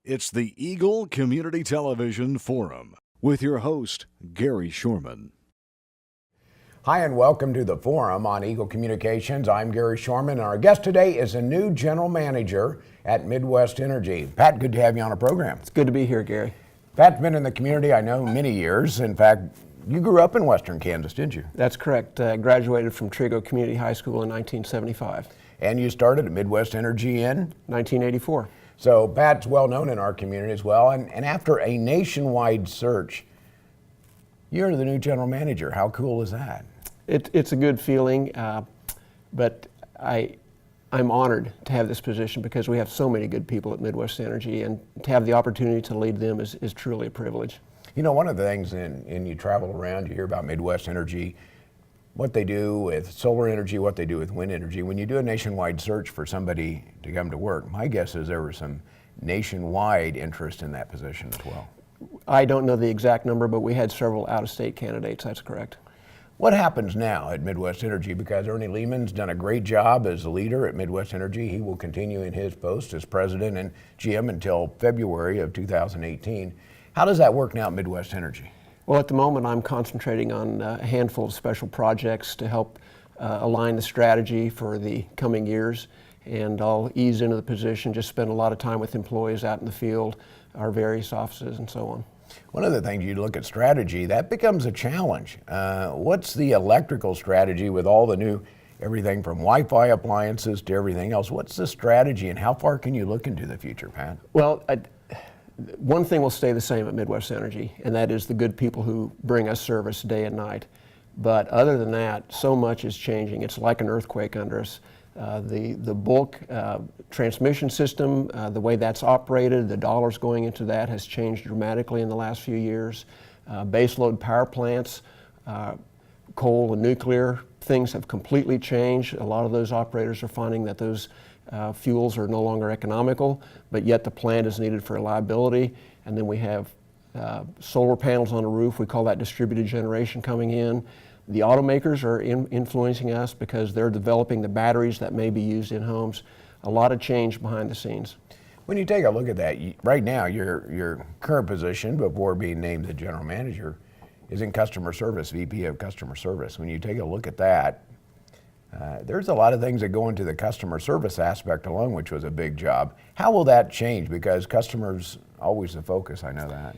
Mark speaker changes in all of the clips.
Speaker 1: It's the Eagle Community Television Forum with your host, Gary Shorman.
Speaker 2: Hi, and welcome to the Forum on Eagle Communications. I'm Gary Shorman, and our guest today is a new general manager at Midwest Energy. Pat, good to have you on the program.
Speaker 3: It's good to be here, Gary.
Speaker 2: Pat's been in the community, I know, many years. In fact, you grew up in western Kansas, didn't you?
Speaker 3: That's correct. Graduated from Trigo Community High School in 1975.
Speaker 2: And you started at Midwest Energy in?
Speaker 3: 1984.
Speaker 2: So Pat's well known in our community as well. And after a nationwide search, you're the new general manager. How cool is that?
Speaker 3: It's a good feeling, but I'm honored to have this position because we have so many good people at Midwest Energy, and to have the opportunity to lead them is truly a privilege.
Speaker 2: You know, one of the things, and you travel around, you hear about Midwest Energy, what they do with solar energy, what they do with wind energy. When you do a nationwide search for somebody to come to work, my guess is there was some nationwide interest in that position as well.
Speaker 3: I don't know the exact number, but we had several out-of-state candidates, that's correct.
Speaker 2: What happens now at Midwest Energy? Because Ernie Lehman's done a great job as a leader at Midwest Energy. He will continue in his post as president and GM until February of 2018. How does that work now at Midwest Energy?
Speaker 3: Well, at the moment, I'm concentrating on a handful of special projects to help align the strategy for the coming years, and I'll ease into the position, just spend a lot of time with employees out in the field, our various offices, and so on.
Speaker 2: One of the things you look at strategy, that becomes a challenge. What's the electrical strategy with all the new, everything from Wi-Fi appliances to everything else? What's the strategy, and how far can you look into the future, Pat?
Speaker 3: Well, one thing will stay the same at Midwest Energy, and that is the good people who bring us service day and night. But other than that, so much is changing. It's like an earthquake under us. The bulk transmission system, the way that's operated, the dollars going into that has changed dramatically in the last few years. Baseload power plants, coal and nuclear, things have completely changed. A lot of those operators are finding that those fuels are no longer economical, but yet the plant is needed for reliability. And then we have solar panels on the roof. We call that distributed generation coming in. The automakers are influencing us because they're developing the batteries that may be used in homes. A lot of change behind the scenes.
Speaker 2: When you take a look at that, right now your current position before being named the general manager is in customer service, VP of customer service. When you take a look at that, there's a lot of things that go into the customer service aspect alone, which was a big job. How will that change? Because customers always the focus, I know that.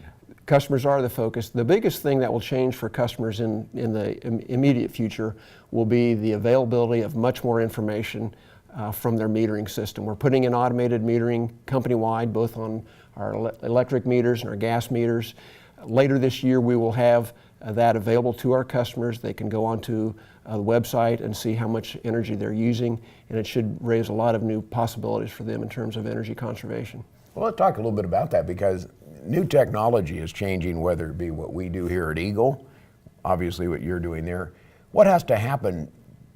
Speaker 3: Customers are the focus. The biggest thing that will change for customers in the immediate future will be the availability of much more information from their metering system. We're putting in automated metering company-wide, both on our electric meters and our gas meters. Later this year, we will have that available to our customers. They can go onto the website and see how much energy they're using, and it should raise a lot of new possibilities for them in terms of energy conservation.
Speaker 2: Well, let's talk a little bit about that, because new technology is changing, whether it be what we do here at Eagle, obviously what you're doing there. What has to happen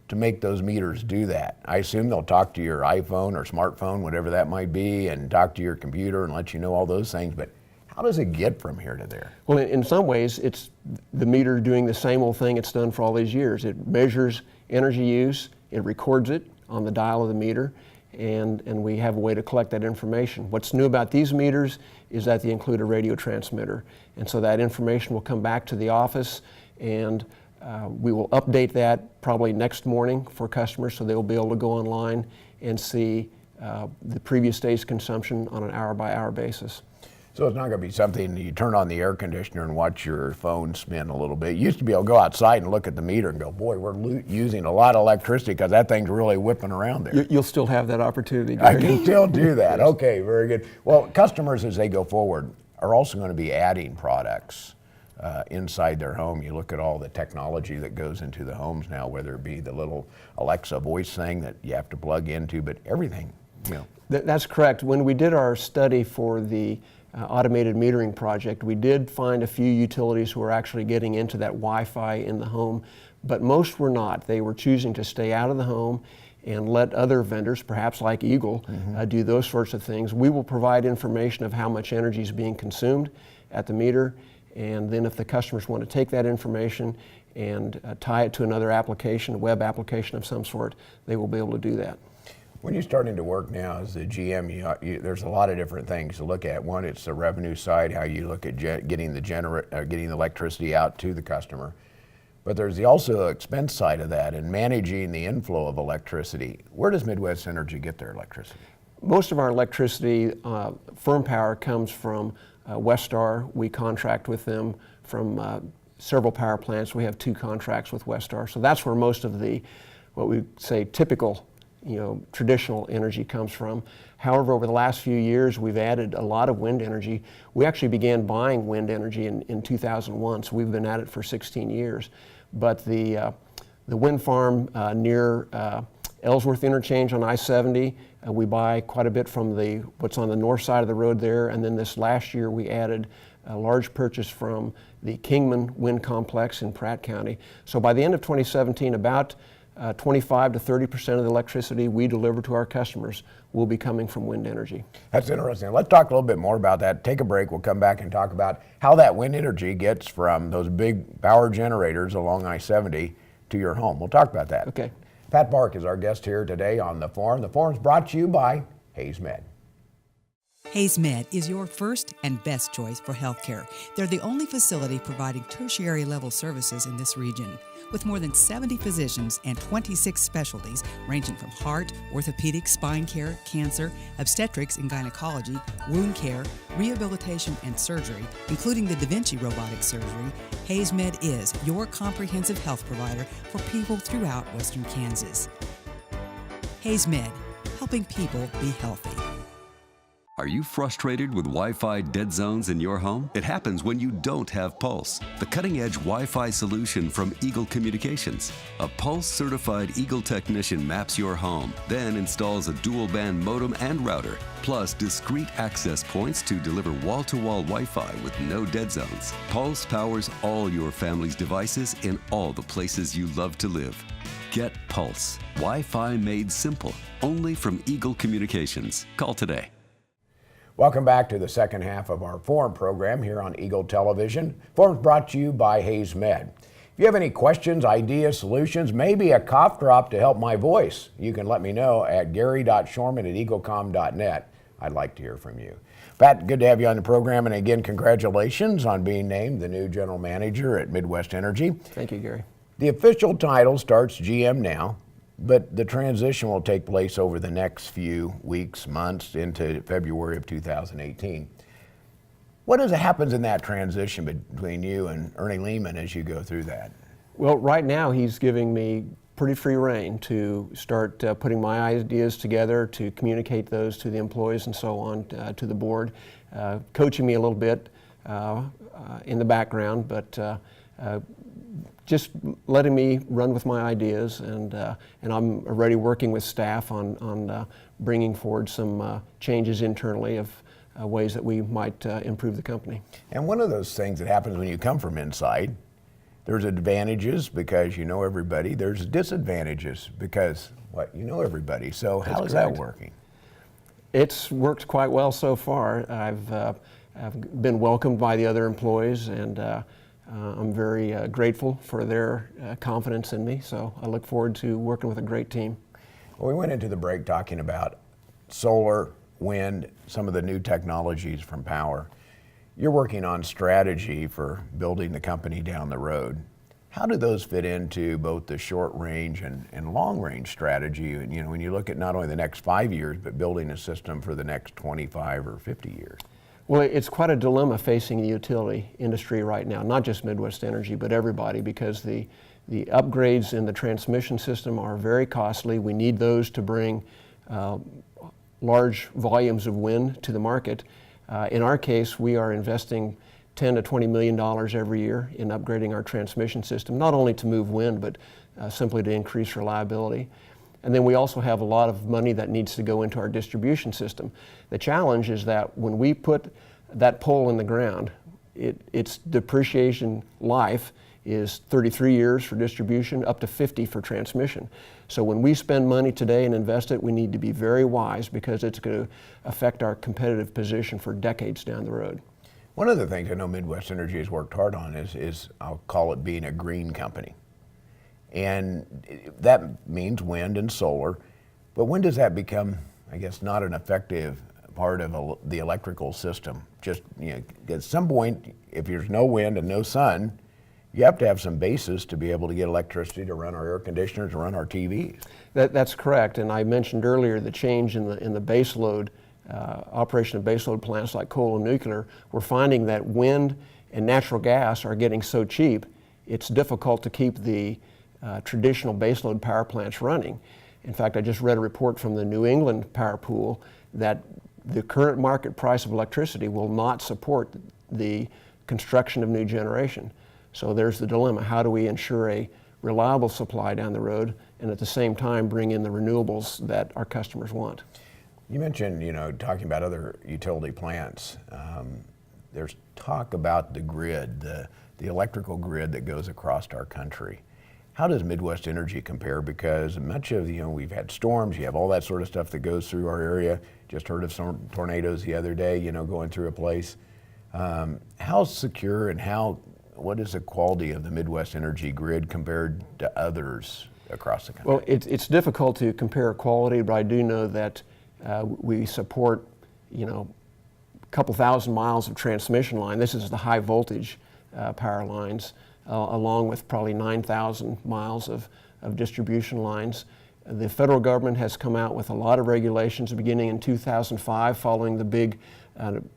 Speaker 2: to make those meters do that? I assume they'll talk to your iPhone or smartphone, whatever that might be, and talk to your computer and let you know all those things, but how does it get from here to there?
Speaker 3: Well, in some ways, it's the meter doing the same old thing it's done for all these years. It measures energy use, it records it on the dial of the meter, and we have a way to collect that information. What's new about these meters is that they include a radio transmitter, and so that information will come back to the office, and we will update that probably next morning for customers, so they'll be able to go online and see the previous day's consumption on an hour-by-hour basis.
Speaker 2: So it's not going to be something you turn on the air conditioner and watch your phone spin a little bit. You used to be able to go outside and look at the meter and go, boy, we're using a lot of electricity because that thing's really whipping around there.
Speaker 3: You'll still have that opportunity, Gary.
Speaker 2: I can still do that. Okay, very good. Well, customers, as they go forward, are also going to be adding products inside their home. You look at all the technology that goes into the homes now, whether it be the little Alexa voice thing that you have to plug into, but everything, you know.
Speaker 3: That's correct. When we did our study for the automated metering project, we did find a few utilities who were actually getting into that Wi-Fi in the home, but most were not. They were choosing to stay out of the home and let other vendors, perhaps like Eagle, do those sorts of things. We will provide information of how much energy is being consumed at the meter, and then if the customers want to take that information and tie it to another application, a web application of some sort, they will be able to do that.
Speaker 2: When you're starting to work now as a GM, there's a lot of different things to look at. One, it's the revenue side, how you look at getting the electricity out to the customer. But there's also the expense side of that and managing the inflow of electricity. Where does Midwest Energy get their electricity?
Speaker 3: Most of our electricity, firm power, comes from Westar. We contract with them from several power plants. We have 2 contracts with Westar. So that's where most of the, what we say, typical, traditional energy comes from. However, over the last few years, we've added a lot of wind energy. We actually began buying wind energy in 2001, so we've been at it for 16 years. But the wind farm near Ellsworth Interchange on I-70, we buy quite a bit from what's on the north side of the road there. And then this last year, we added a large purchase from the Kingman Wind Complex in Pratt County. So by the end of 2017, about 25 to 30% of the electricity we deliver to our customers will be coming from wind energy.
Speaker 2: That's interesting. Let's talk a little bit more about that. Take a break. We'll come back and talk about how that wind energy gets from those big power generators along I-70 to your home. We'll talk about that.
Speaker 3: Okay.
Speaker 2: Pat Parke is our guest here today on The Forum. The Forum's brought to you by Hayes Med.
Speaker 4: Hayes Med is your first and best choice for healthcare. They're the only facility providing tertiary level services in this region. With more than 70 physicians and 26 specialties ranging from heart, orthopedic, spine care, cancer, obstetrics and gynecology, wound care, rehabilitation and surgery, including the Da Vinci robotic surgery, Hayes Med is your comprehensive health provider for people throughout Western Kansas. Hayes Med, helping people be healthy.
Speaker 5: Are you frustrated with Wi-Fi dead zones in your home? It happens when you don't have Pulse, the cutting-edge Wi-Fi solution from Eagle Communications. A Pulse-certified Eagle technician maps your home, then installs a dual-band modem and router, plus discrete access points to deliver wall-to-wall Wi-Fi with no dead zones. Pulse powers all your family's devices in all the places you love to live. Get Pulse. Wi-Fi made simple. Only from Eagle Communications. Call today.
Speaker 2: Welcome back to the second half of our Forum program here on Eagle Television. Forum's brought to you by Hayes Med. If you have any questions, ideas, solutions, maybe a cough drop to help my voice, you can let me know at gary.shorman@eaglecom.net. I'd like to hear from you. Pat, good to have you on the program, and again, congratulations on being named the new general manager at Midwest Energy.
Speaker 3: Thank you, Gary.
Speaker 2: The official title starts GM now, but the transition will take place over the next few weeks, months, into February of 2018. What happens in that transition between you and Ernie Lehman as you go through that?
Speaker 3: Well, right now he's giving me pretty free rein to start putting my ideas together, to communicate those to the employees and so on, to the board, coaching me a little bit in the background, but just letting me run with my ideas, and I'm already working with staff on bringing forward some changes internally of ways that we might improve the company.
Speaker 2: And one of those things that happens when you come from inside, there's advantages because you know everybody. There's disadvantages because you know everybody. So how is that working?
Speaker 3: It's worked quite well so far. I've been welcomed by the other employees, and I'm very grateful for their confidence in me, so I look forward to working with a great team.
Speaker 2: Well, we went into the break talking about solar, wind, some of the new technologies from power. You're working on strategy for building the company down the road. How do those fit into both the short range and long range strategy? When you look at not only the next 5 years, but building a system for the next 25 or 50 years.
Speaker 3: Well, it's quite a dilemma facing the utility industry right now, not just Midwest Energy, but everybody, because the upgrades in the transmission system are very costly. We need those to bring large volumes of wind to the market. In our case, we are investing $10 to $20 million every year in upgrading our transmission system, not only to move wind, but simply to increase reliability. And then we also have a lot of money that needs to go into our distribution system. The challenge is that when we put that pole in the ground, its depreciation life is 33 years for distribution, up to 50 for transmission. So when we spend money today and invest it, we need to be very wise because it's going to affect our competitive position for decades down the road.
Speaker 2: One of the things I know Midwest Energy has worked hard on is I'll call it being a green company. And that means wind and solar. But when does that become, I guess, not an effective part of the electrical system? Just, at some point, if there's no wind and no sun, you have to have some basis to be able to get electricity to run our air conditioners, to run our TVs.
Speaker 3: That's correct, and I mentioned earlier the change in the base load, operation of base load plants like coal and nuclear. We're finding that wind and natural gas are getting so cheap, it's difficult to keep the traditional base load power plants running. In fact, I just read a report from the New England Power Pool that the current market price of electricity will not support the construction of new generation. So there's the dilemma. How do we ensure a reliable supply down the road and at the same time bring in the renewables that our customers want?
Speaker 2: You mentioned, talking about other utility plants. There's talk about the grid, the electrical grid that goes across our country. How does Midwest Energy compare? Because much of, we've had storms, you have all that sort of stuff that goes through our area. Just heard of some tornadoes the other day, going through a place. How secure and what is the quality of the Midwest Energy grid compared to others across the country?
Speaker 3: Well, it's difficult to compare quality, but I do know that we support, a couple thousand miles of transmission line. This is the high voltage power lines, along with probably 9,000 miles of distribution lines. The federal government has come out with a lot of regulations beginning in 2005 following the big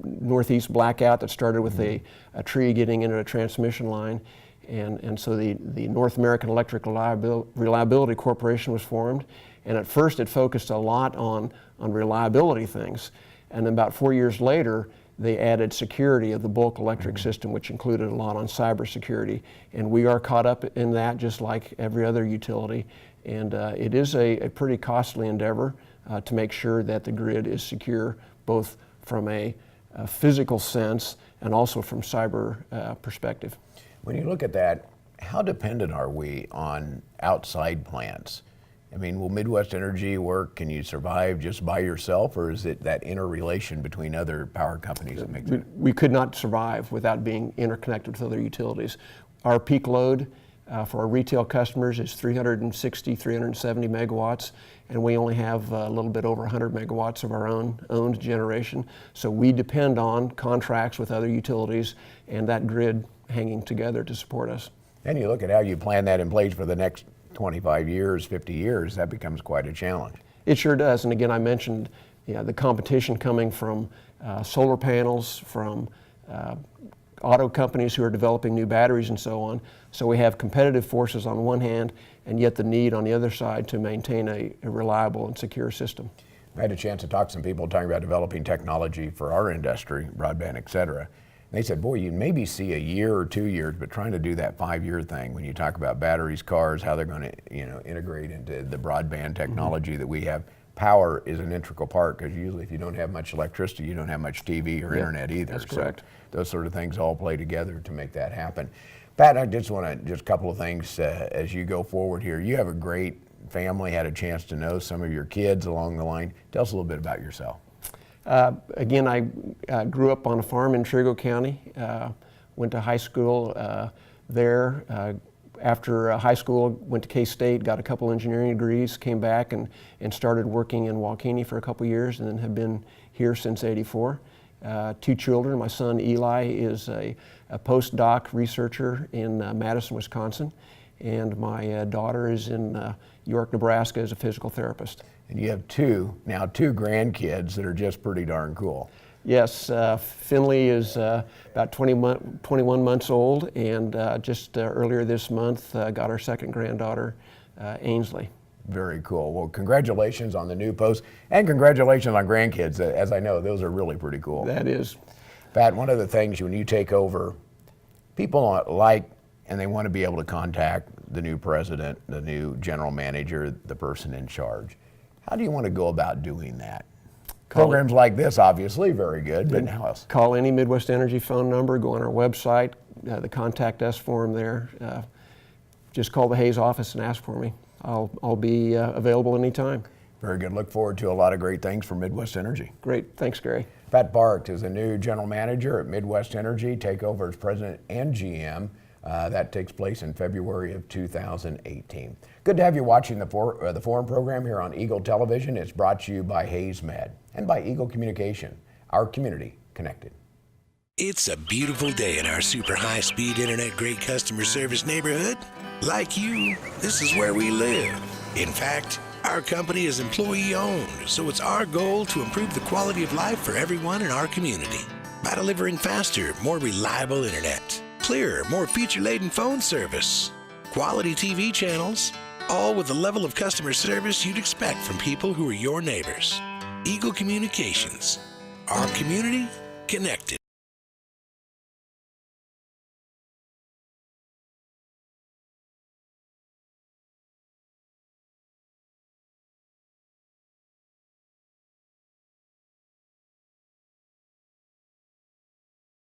Speaker 3: Northeast blackout that started with a tree getting into a transmission line. And so the North American Electric Reliability Corporation was formed. And at first it focused a lot on reliability things. And then about 4 years later, they added security of the bulk electric system, which included a lot on cybersecurity. And we are caught up in that just like every other utility. And it is a pretty costly endeavor to make sure that the grid is secure, both from a physical sense and also from cyber perspective.
Speaker 2: When you look at that, how dependent are we on outside plants? I mean, will Midwest Energy work? Can you survive just by yourself, or is it that interrelation between other power companies that makes it?
Speaker 3: We could not survive without being interconnected with other utilities. Our peak load for our retail customers is 360, 370 megawatts, and we only have a little bit over 100 megawatts of our own owned generation. So we depend on contracts with other utilities and that grid hanging together to support us.
Speaker 2: And you look at how you plan that in place for the next 25 years, 50 years, that becomes quite a challenge.
Speaker 3: It sure does. And again, I mentioned the competition coming from solar panels, from auto companies who are developing new batteries and so on. So we have competitive forces on one hand, and yet the need on the other side to maintain a reliable and secure system.
Speaker 2: I had a chance to talk to some people talking about developing technology for our industry, broadband, et cetera. They said, boy, you maybe see a year or 2 years, but trying to do that 5-year thing when you talk about batteries, cars, how they're going to integrate into the broadband technology that we have. Power is an integral part, because usually if you don't have much electricity, you don't have much TV or internet either.
Speaker 3: That's correct.
Speaker 2: So those sort of things all play together to make that happen. Pat, I just want to, just a couple of things as you go forward here. You have a great family, had a chance to know some of your kids along the line. Tell us a little bit about yourself.
Speaker 3: Again, I grew up on a farm in Trego County, went to high school there. After high school, went to K-State, got a couple engineering degrees, came back and started working in Waukegan for a couple years, and then have been here since '84. 2 children. My son Eli is a postdoc researcher in Madison, Wisconsin, and my daughter is in York, Nebraska as a physical therapist.
Speaker 2: And you have two grandkids that are just pretty darn cool.
Speaker 3: Yes, Finley is about 21 months old, and just earlier this month got our second granddaughter, Ainsley.
Speaker 2: Very cool. Well, congratulations on the new post, and congratulations on grandkids. As I know, those are really pretty cool.
Speaker 3: That is.
Speaker 2: Pat, one of the things when you take over, people like, and they want to be able to contact the new president, the new general manager, the person in charge. How do you want to go about doing that? Programs like this, obviously, very good, but how else?
Speaker 3: Call any Midwest Energy phone number, go on our website, the Contact Us form there. Just call the Hayes office and ask for me. I'll be available anytime.
Speaker 2: Very good. Look forward to a lot of great things for Midwest Energy.
Speaker 3: Great. Thanks, Gary.
Speaker 2: Pat Parke is the new general manager at Midwest Energy, take over as president and GM That takes place in February of 2018. Good to have you watching the Forum program here on Eagle Television. It's brought to you by Hayes Med and by Eagle Communication, our community connected.
Speaker 6: It's a beautiful day in our super high-speed internet great customer service neighborhood. Like you, this is where we live. In fact, our company is employee-owned, so it's our goal to improve the quality of life for everyone in our community by delivering faster, more reliable internet, clearer, more feature-laden phone service, quality TV channels, all with the level of customer service you'd expect from people who are your neighbors. Eagle Communications, our community connected.